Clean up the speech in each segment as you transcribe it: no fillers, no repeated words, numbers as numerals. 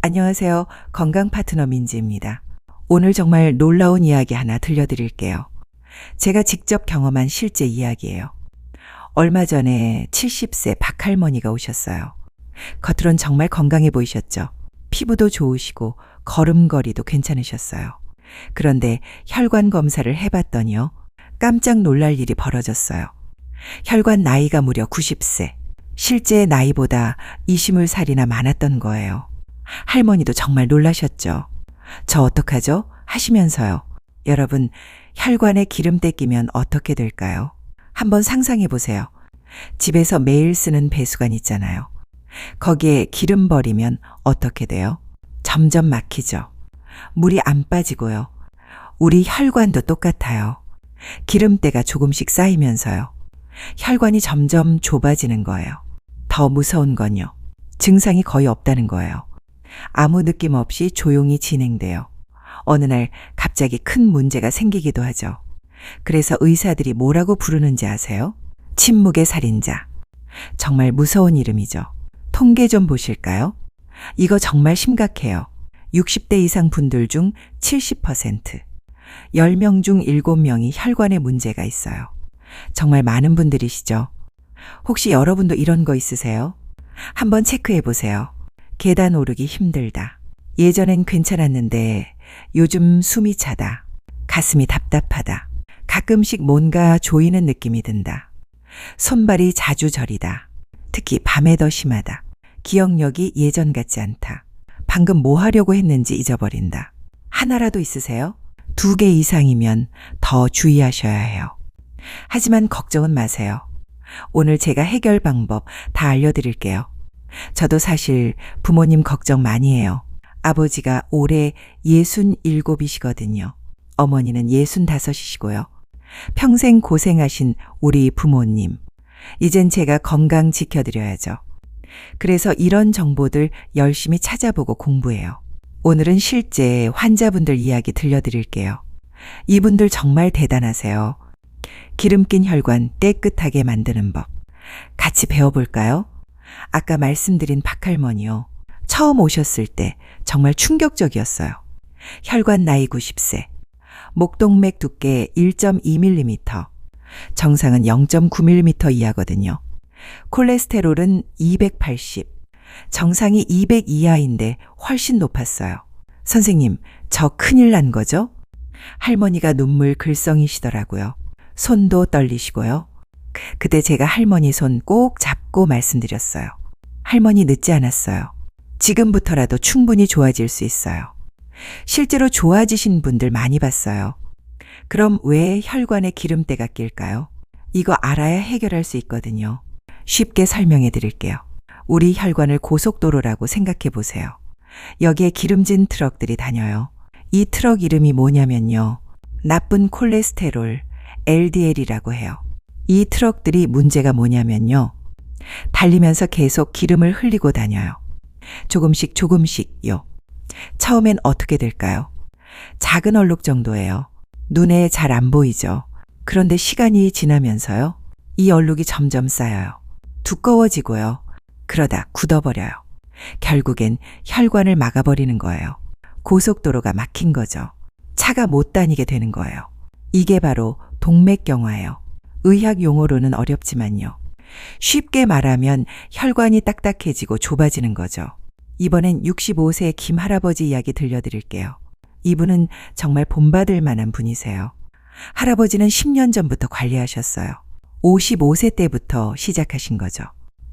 안녕하세요. 건강 파트너 민지입니다. 오늘 정말 놀라운 이야기 하나 들려드릴게요. 제가 직접 경험한 실제 이야기예요. 얼마 전에 70세 박할머니가 오셨어요. 겉으론 정말 건강해 보이셨죠? 피부도 좋으시고 걸음걸이도 괜찮으셨어요. 그런데 혈관 검사를 해봤더니요. 깜짝 놀랄 일이 벌어졌어요. 혈관 나이가 무려 90세. 실제 나이보다 20살이나 많았던 거예요. 할머니도 정말 놀라셨죠. 저 어떡하죠? 하시면서요. 여러분, 혈관에 기름때 끼면 어떻게 될까요? 한번 상상해 보세요. 집에서 매일 쓰는 배수관 있잖아요. 거기에 기름 버리면 어떻게 돼요? 점점 막히죠. 물이 안 빠지고요. 우리 혈관도 똑같아요. 기름때가 조금씩 쌓이면서요. 혈관이 점점 좁아지는 거예요. 더 무서운 건요. 증상이 거의 없다는 거예요. 아무 느낌 없이 조용히 진행돼요. 어느 날 갑자기 큰 문제가 생기기도 하죠. 그래서 의사들이 뭐라고 부르는지 아세요? 침묵의 살인자. 정말 무서운 이름이죠. 통계 좀 보실까요? 이거 정말 심각해요. 60대 이상 분들 중 70%, 10명 중 7명이 혈관에 문제가 있어요. 정말 많은 분들이시죠? 혹시 여러분도 이런 거 있으세요? 한번 체크해 보세요. 계단 오르기 힘들다. 예전엔 괜찮았는데 요즘 숨이 차다. 가슴이 답답하다. 가끔씩 뭔가 조이는 느낌이 든다. 손발이 자주 저리다. 특히 밤에 더 심하다. 기억력이 예전 같지 않다. 방금 뭐 하려고 했는지 잊어버린다. 하나라도 있으세요? 2개 이상이면 더 주의하셔야 해요. 하지만 걱정은 마세요. 오늘 제가 해결 방법 다 알려드릴게요. 저도 사실 부모님 걱정 많이 해요. 아버지가 올해 67이시거든요. 어머니는 65이시고요. 평생 고생하신 우리 부모님. 이젠 제가 건강 지켜드려야죠. 그래서 이런 정보들 열심히 찾아보고 공부해요. 오늘은 실제 환자분들 이야기 들려드릴게요. 이분들 정말 대단하세요. 기름 낀 혈관 깨끗하게 만드는 법. 같이 배워볼까요? 아까 말씀드린 박할머니요. 처음 오셨을 때 정말 충격적이었어요. 혈관 나이 90세. 목동맥 두께 1.2mm. 정상은 0.9mm 이하거든요. 콜레스테롤은 280. 정상이 200 이하인데 훨씬 높았어요. 선생님, 저 큰일 난 거죠? 할머니가 눈물 글썽이시더라고요. 손도 떨리시고요. 그때 제가 할머니 손 꼭 잡고 말씀드렸어요. 할머니 늦지 않았어요. 지금부터라도 충분히 좋아질 수 있어요. 실제로 좋아지신 분들 많이 봤어요. 그럼 왜 혈관에 기름때가 낄까요? 이거 알아야 해결할 수 있거든요. 쉽게 설명해 드릴게요. 우리 혈관을 고속도로라고 생각해 보세요. 여기에 기름진 트럭들이 다녀요. 이 트럭 이름이 뭐냐면요. 나쁜 콜레스테롤, LDL이라고 해요. 이 트럭들이 문제가 뭐냐면요. 달리면서 계속 기름을 흘리고 다녀요. 조금씩요. 처음엔 어떻게 될까요? 작은 얼룩 정도예요. 눈에 잘 안 보이죠. 그런데 시간이 지나면서요. 이 얼룩이 점점 쌓여요. 두꺼워지고요. 그러다 굳어버려요. 결국엔 혈관을 막아버리는 거예요. 고속도로가 막힌 거죠. 차가 못 다니게 되는 거예요. 이게 바로 동맥경화예요. 의학 용어로는 어렵지만요. 쉽게 말하면 혈관이 딱딱해지고 좁아지는 거죠. 이번엔 65세 김 할아버지 이야기 들려드릴게요. 이분은 정말 본받을 만한 분이세요. 할아버지는 10년 전부터 관리하셨어요. 55세 때부터 시작하신 거죠.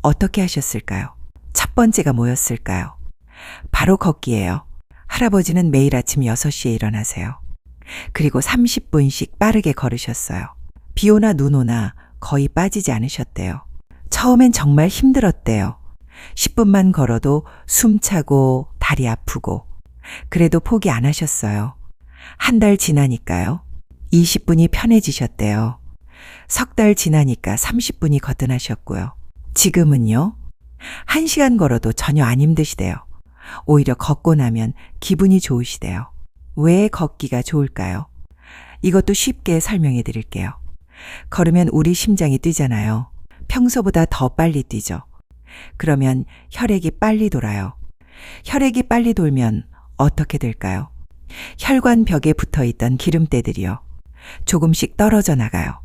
어떻게 하셨을까요? 첫 번째가 뭐였을까요? 바로 걷기예요. 할아버지는 매일 아침 6시에 일어나세요. 그리고 30분씩 빠르게 걸으셨어요. 비 오나 눈 오나 거의 빠지지 않으셨대요. 처음엔 정말 힘들었대요. 10분만 걸어도 숨차고 다리 아프고. 그래도 포기 안 하셨어요. 한 달 지나니까요. 20분이 편해지셨대요. 석 달 지나니까 30분이 거뜬하셨고요. 지금은요. 1시간 걸어도 전혀 안 힘드시대요. 오히려 걷고 나면 기분이 좋으시대요. 왜 걷기가 좋을까요? 이것도 쉽게 설명해 드릴게요. 걸으면 우리 심장이 뛰잖아요. 평소보다 더 빨리 뛰죠. 그러면 혈액이 빨리 돌아요. 혈액이 빨리 돌면 어떻게 될까요? 혈관 벽에 붙어 있던 기름때들이요. 조금씩 떨어져 나가요.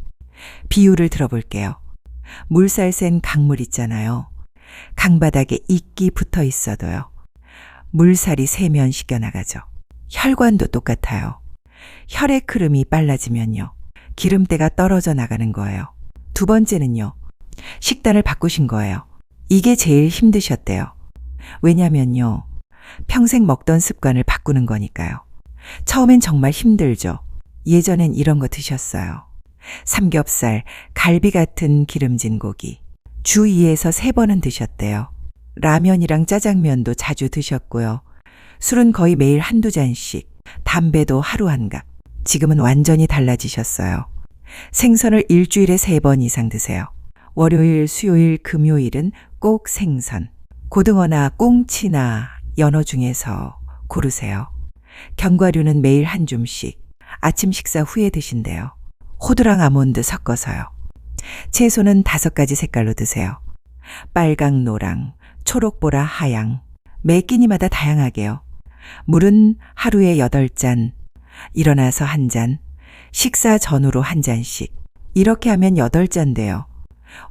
비유를 들어볼게요. 물살 센 강물 있잖아요. 강바닥에 이끼 붙어 있어도요. 물살이 새면 씻겨나가죠. 혈관도 똑같아요. 혈액 흐름이 빨라지면요. 기름때가 떨어져 나가는 거예요. 두 번째는요. 식단을 바꾸신 거예요. 이게 제일 힘드셨대요. 왜냐면요. 평생 먹던 습관을 바꾸는 거니까요. 처음엔 정말 힘들죠. 예전엔 이런 거 드셨어요. 삼겹살, 갈비 같은 기름진 고기. 주 2에서 3번은 드셨대요. 라면이랑 짜장면도 자주 드셨고요. 술은 거의 매일 한두 잔씩, 담배도 하루 한 갑. 지금은 완전히 달라지셨어요. 생선을 일주일에 3번 이상 드세요. 월요일, 수요일, 금요일은 꼭 생선. 고등어나 꽁치나 연어 중에서 고르세요. 견과류는 매일 한 줌씩 아침 식사 후에 드신대요. 호두랑 아몬드 섞어서요. 채소는 5가지 색깔로 드세요. 빨강, 노랑, 초록보라, 하양. 매 끼니마다 다양하게요. 물은 하루에 8잔, 일어나서 1잔, 식사 전후로 1잔씩. 이렇게 하면 8잔 돼요.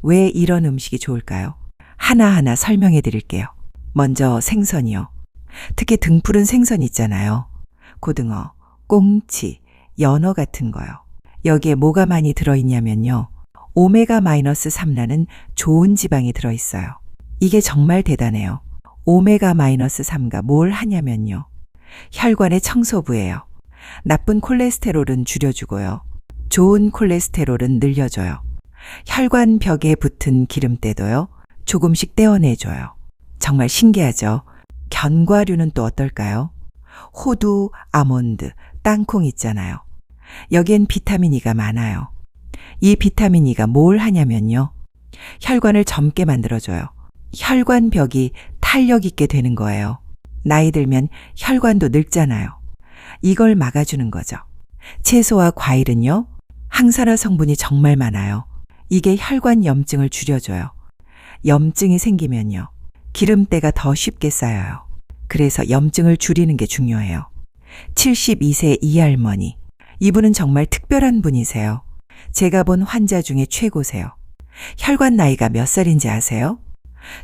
왜 이런 음식이 좋을까요? 하나하나 설명해 드릴게요. 먼저 생선이요. 특히 등푸른 생선 있잖아요. 고등어, 꽁치, 연어 같은 거요. 여기에 뭐가 많이 들어있냐면요. 오메가-3라는 좋은 지방이 들어있어요. 이게 정말 대단해요. 오메가-3가 뭘 하냐면요. 혈관의 청소부예요. 나쁜 콜레스테롤은 줄여주고요. 좋은 콜레스테롤은 늘려줘요. 혈관 벽에 붙은 기름때도요. 조금씩 떼어내줘요. 정말 신기하죠? 견과류는 또 어떨까요? 호두, 아몬드, 땅콩 있잖아요. 여기엔 비타민 E가 많아요. 이 비타민 E가 뭘 하냐면요. 혈관을 젊게 만들어줘요. 혈관 벽이 탄력 있게 되는 거예요. 나이 들면 혈관도 늙잖아요. 이걸 막아주는 거죠. 채소와 과일은요. 항산화 성분이 정말 많아요. 이게 혈관 염증을 줄여줘요. 염증이 생기면요. 기름때가 더 쉽게 쌓여요. 그래서 염증을 줄이는 게 중요해요. 72세 이 할머니. 이분은 정말 특별한 분이세요. 제가 본 환자 중에 최고세요. 혈관 나이가 몇 살인지 아세요?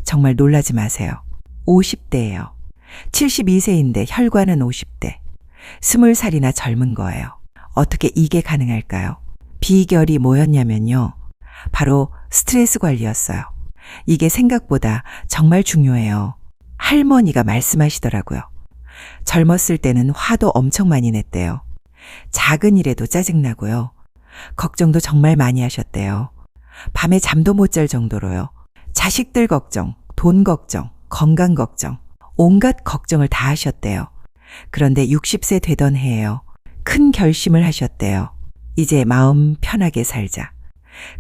정말 놀라지 마세요. 50대예요. 72세인데 혈관은 50대. 20살이나 젊은 거예요. 어떻게 이게 가능할까요? 비결이 뭐였냐면요. 바로 스트레스 관리였어요. 이게 생각보다 정말 중요해요. 할머니가 말씀하시더라고요. 젊었을 때는 화도 엄청 많이 냈대요. 작은 일에도 짜증나고요. 걱정도 정말 많이 하셨대요. 밤에 잠도 못 잘 정도로요. 자식들 걱정, 돈 걱정, 건강 걱정, 온갖 걱정을 다 하셨대요. 그런데 60세 되던 해에요. 큰 결심을 하셨대요. 이제 마음 편하게 살자.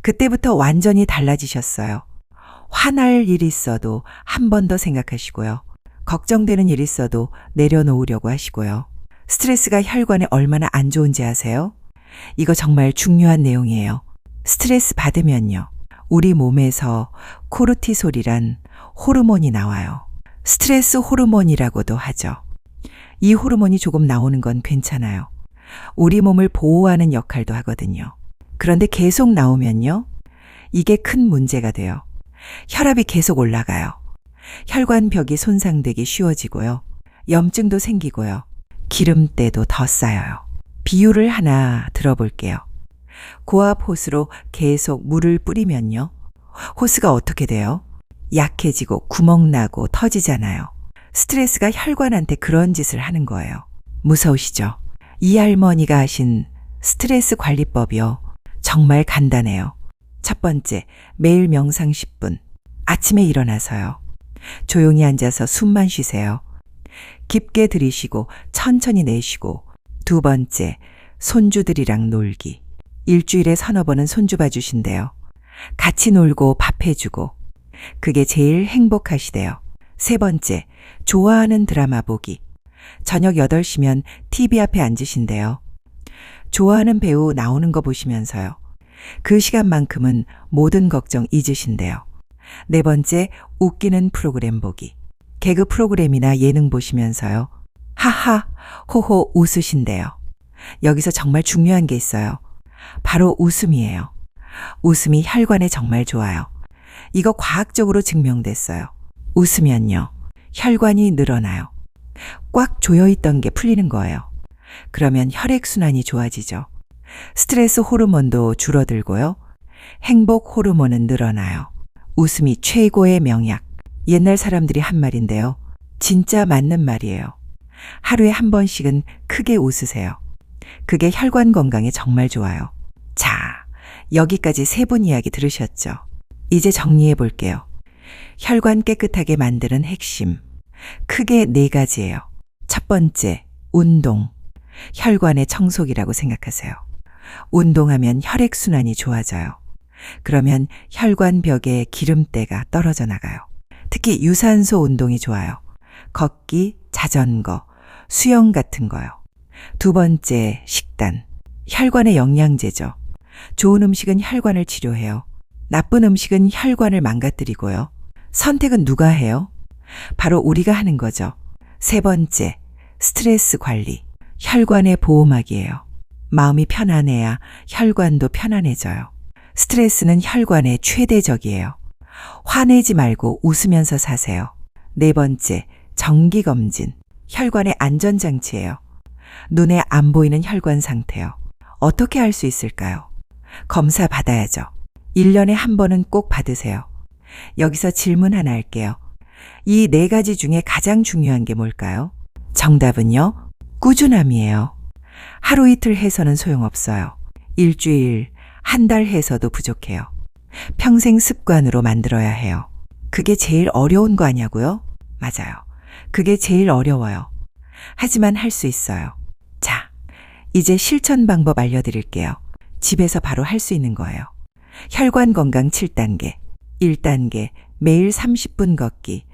그때부터 완전히 달라지셨어요. 화날 일이 있어도 한 번 더 생각하시고요. 걱정되는 일이 있어도 내려놓으려고 하시고요. 스트레스가 혈관에 얼마나 안 좋은지 아세요? 이거 정말 중요한 내용이에요. 스트레스 받으면요. 우리 몸에서 코르티솔이란 호르몬이 나와요. 스트레스 호르몬이라고도 하죠. 이 호르몬이 조금 나오는 건 괜찮아요. 우리 몸을 보호하는 역할도 하거든요. 그런데 계속 나오면요. 이게 큰 문제가 돼요. 혈압이 계속 올라가요. 혈관 벽이 손상되기 쉬워지고요. 염증도 생기고요. 기름때도 더 쌓여요. 비유를 하나 들어볼게요. 고압 호스로 계속 물을 뿌리면요. 호스가 어떻게 돼요? 약해지고 구멍 나고 터지잖아요. 스트레스가 혈관한테 그런 짓을 하는 거예요. 무서우시죠? 이 할머니가 하신 스트레스 관리법이요. 정말 간단해요. 첫 번째, 매일 명상 10분. 아침에 일어나서요. 조용히 앉아서 숨만 쉬세요. 깊게 들이쉬고 천천히 내쉬고. 두 번째, 손주들이랑 놀기. 일주일에 3-4번은 손주 봐주신대요. 같이 놀고 밥 해주고. 그게 제일 행복하시대요. 세 번째, 좋아하는 드라마 보기. 저녁 8시면 TV 앞에 앉으신대요. 좋아하는 배우 나오는 거 보시면서요. 그 시간만큼은 모든 걱정 잊으신대요. 네 번째, 웃기는 프로그램 보기. 개그 프로그램이나 예능 보시면서요. 하하, 호호 웃으신대요. 여기서 정말 중요한 게 있어요. 바로 웃음이에요. 웃음이 혈관에 정말 좋아요. 이거 과학적으로 증명됐어요. 웃으면요. 혈관이 늘어나요. 꽉 조여있던 게 풀리는 거예요. 그러면 혈액순환이 좋아지죠. 스트레스 호르몬도 줄어들고요. 행복 호르몬은 늘어나요. 웃음이 최고의 명약. 옛날 사람들이 한 말인데요. 진짜 맞는 말이에요. 하루에 한 번씩은 크게 웃으세요. 그게 혈관 건강에 정말 좋아요. 자, 여기까지 3분 이야기 들으셨죠? 이제 정리해 볼게요. 혈관 깨끗하게 만드는 핵심. 크게 4가지예요. 첫 번째, 운동. 혈관의 청소기라고 생각하세요. 운동하면 혈액순환이 좋아져요. 그러면 혈관 벽에 기름때가 떨어져 나가요. 특히 유산소 운동이 좋아요. 걷기, 자전거, 수영 같은 거요. 두 번째, 식단. 혈관의 영양제죠. 좋은 음식은 혈관을 치료해요. 나쁜 음식은 혈관을 망가뜨리고요. 선택은 누가 해요? 바로 우리가 하는 거죠. 세 번째, 스트레스 관리. 혈관의 보호막이에요. 마음이 편안해야 혈관도 편안해져요. 스트레스는 혈관의 최대적이에요. 화내지 말고 웃으면서 사세요. 네 번째, 정기검진. 혈관의 안전장치예요. 눈에 안 보이는 혈관 상태요. 어떻게 할 수 있을까요? 검사 받아야죠. 1년에 한 번은 꼭 받으세요. 여기서 질문 하나 할게요. 이 4가지 중에 가장 중요한 게 뭘까요? 정답은요, 꾸준함이에요. 하루 이틀 해서는 소용없어요. 일주일, 한 달 해서도 부족해요. 평생 습관으로 만들어야 해요. 그게 제일 어려운 거 아냐고요? 맞아요. 그게 제일 어려워요. 하지만 할 수 있어요. 자, 이제 실천 방법 알려드릴게요. 집에서 바로 할 수 있는 거예요. 혈관 건강 7단계. 1단계, 매일 30분 걷기.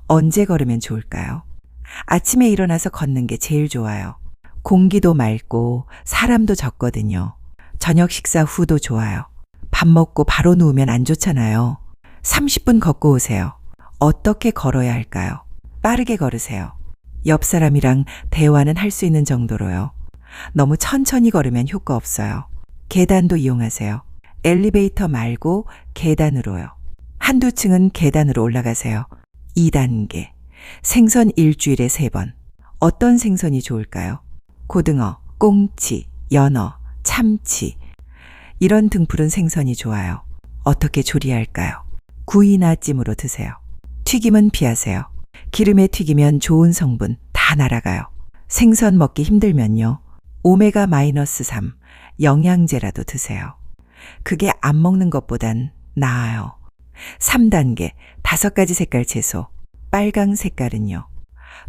언제 걸으면 좋을까요? 아침에 일어나서 걷는 게 제일 좋아요. 공기도 맑고 사람도 적거든요. 저녁 식사 후도 좋아요. 밥 먹고 바로 누우면 안 좋잖아요. 30분 걷고 오세요. 어떻게 걸어야 할까요? 빠르게 걸으세요. 옆 사람이랑 대화는 할 수 있는 정도로요. 너무 천천히 걸으면 효과 없어요. 계단도 이용하세요. 엘리베이터 말고 계단으로요. 한두 층은 계단으로 올라가세요. 2단계. 생선 일주일에 3번. 어떤 생선이 좋을까요? 고등어, 꽁치, 연어, 참치. 이런 등푸른 생선이 좋아요. 어떻게 조리할까요? 구이나 찜으로 드세요. 튀김은 피하세요. 기름에 튀기면 좋은 성분 다 날아가요. 생선 먹기 힘들면요. 오메가-3 영양제라도 드세요. 그게 안 먹는 것보단 나아요. 3단계 5가지 색깔 채소. 빨강 색깔은요.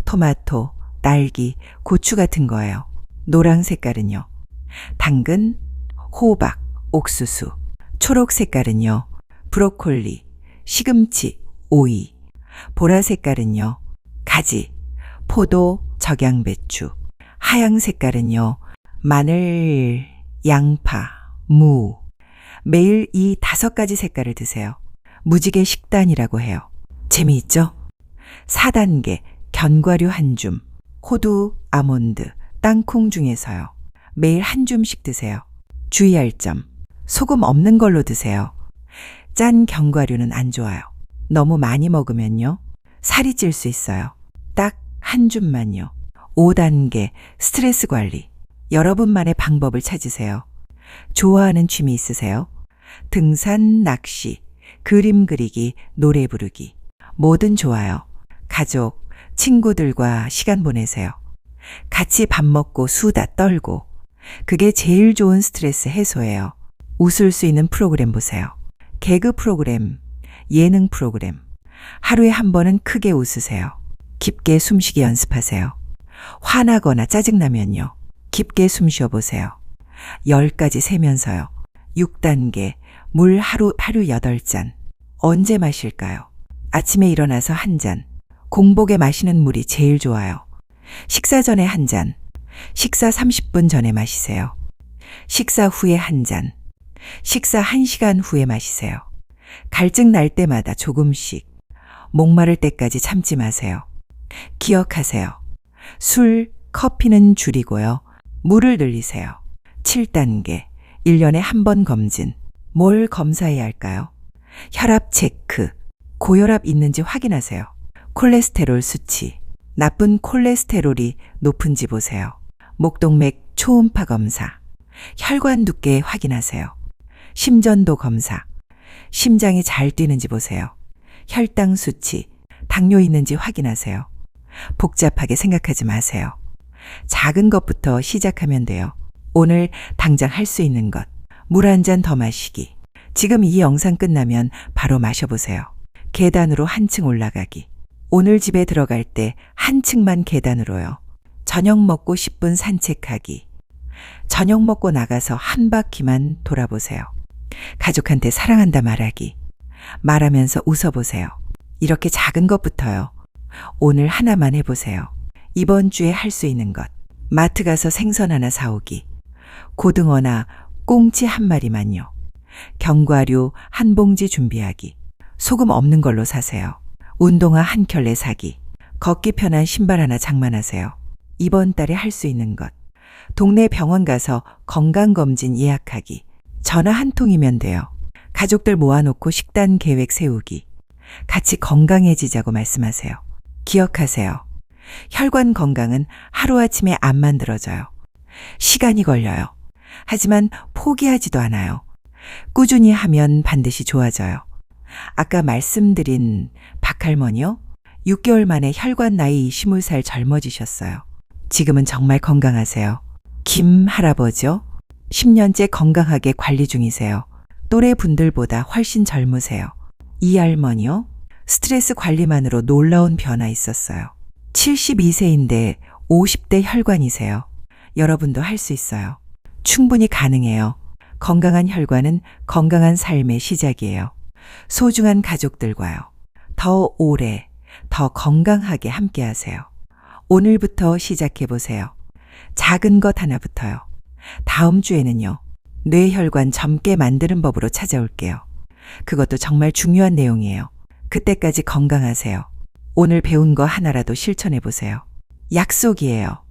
토마토, 딸기, 고추 같은 거예요. 노랑 색깔은요. 당근, 호박, 옥수수. 초록 색깔은요. 브로콜리, 시금치, 오이. 보라 색깔은요. 가지, 포도, 적양배추. 하양 색깔은요. 마늘, 양파, 무. 매일 이 5가지 색깔을 드세요. 무지개 식단이라고 해요. 재미있죠? 4단계 견과류 한 줌. 호두, 아몬드, 땅콩 중에서요. 매일 한 줌씩 드세요. 주의할 점. 소금 없는 걸로 드세요. 짠 견과류는 안 좋아요. 너무 많이 먹으면요. 살이 찔 수 있어요. 딱 한 줌만요. 5단계 스트레스 관리. 여러분만의 방법을 찾으세요. 좋아하는 취미 있으세요? 등산, 낚시, 그림 그리기, 노래 부르기. 뭐든 좋아요. 가족, 친구들과 시간 보내세요. 같이 밥 먹고 수다 떨고. 그게 제일 좋은 스트레스 해소예요. 웃을 수 있는 프로그램 보세요. 개그 프로그램, 예능 프로그램. 하루에 한 번은 크게 웃으세요. 깊게 숨쉬기 연습하세요. 화나거나 짜증나면요. 깊게 숨 쉬어보세요. 10가지 세면서요. 6단계 물 하루 8잔. 언제 마실까요? 아침에 일어나서 1잔. 공복에 마시는 물이 제일 좋아요. 식사 전에 1잔. 식사 30분 전에 마시세요. 식사 후에 1잔. 식사 1시간 후에 마시세요. 갈증 날 때마다 조금씩. 목마를 때까지 참지 마세요. 기억하세요. 술, 커피는 줄이고요. 물을 늘리세요. 7단계, 1년에 한 번 검진. 뭘 검사해야 할까요? 혈압 체크, 고혈압 있는지 확인하세요. 콜레스테롤 수치, 나쁜 콜레스테롤이 높은지 보세요. 목동맥 초음파 검사, 혈관 두께 확인하세요. 심전도 검사, 심장이 잘 뛰는지 보세요. 혈당 수치, 당뇨 있는지 확인하세요. 복잡하게 생각하지 마세요. 작은 것부터 시작하면 돼요. 오늘 당장 할 수 있는 것, 물 한 잔 더 마시기. 지금 이 영상 끝나면 바로 마셔보세요. 계단으로 한층 올라가기. 오늘 집에 들어갈 때 한 층만 계단으로요. 저녁 먹고 10분 산책하기. 저녁 먹고 나가서 한 바퀴만 돌아보세요. 가족한테 사랑한다 말하기. 말하면서 웃어보세요. 이렇게 작은 것부터요. 오늘 하나만 해보세요. 이번 주에 할 수 있는 것. 마트 가서 생선 하나 사오기. 고등어나 꽁치 한 마리만요. 견과류 한 봉지 준비하기. 소금 없는 걸로 사세요. 운동화 한 켤레 사기. 걷기 편한 신발 하나 장만하세요. 이번 달에 할 수 있는 것. 동네 병원 가서 건강검진 예약하기. 전화 한 통이면 돼요. 가족들 모아놓고 식단 계획 세우기. 같이 건강해지자고 말씀하세요. 기억하세요. 혈관 건강은 하루아침에 안 만들어져요. 시간이 걸려요. 하지만 포기하지도 않아요. 꾸준히 하면 반드시 좋아져요. 아까 말씀드린 박할머니요? 6개월 만에 혈관 나이 20살 젊어지셨어요. 지금은 정말 건강하세요. 김 할아버지요? 10년째 건강하게 관리 중이세요. 또래 분들보다 훨씬 젊으세요. 이 할머니요? 스트레스 관리만으로 놀라운 변화 있었어요. 72세인데 50대 혈관이세요. 여러분도 할 수 있어요. 충분히 가능해요. 건강한 혈관은 건강한 삶의 시작이에요. 소중한 가족들과요. 더 오래, 더 건강하게 함께 하세요. 오늘부터 시작해 보세요. 작은 것 하나부터요. 다음 주에는요. 뇌혈관 젊게 만드는 법으로 찾아올게요. 그것도 정말 중요한 내용이에요. 그때까지 건강하세요. 오늘 배운 거 하나라도 실천해 보세요. 약속이에요.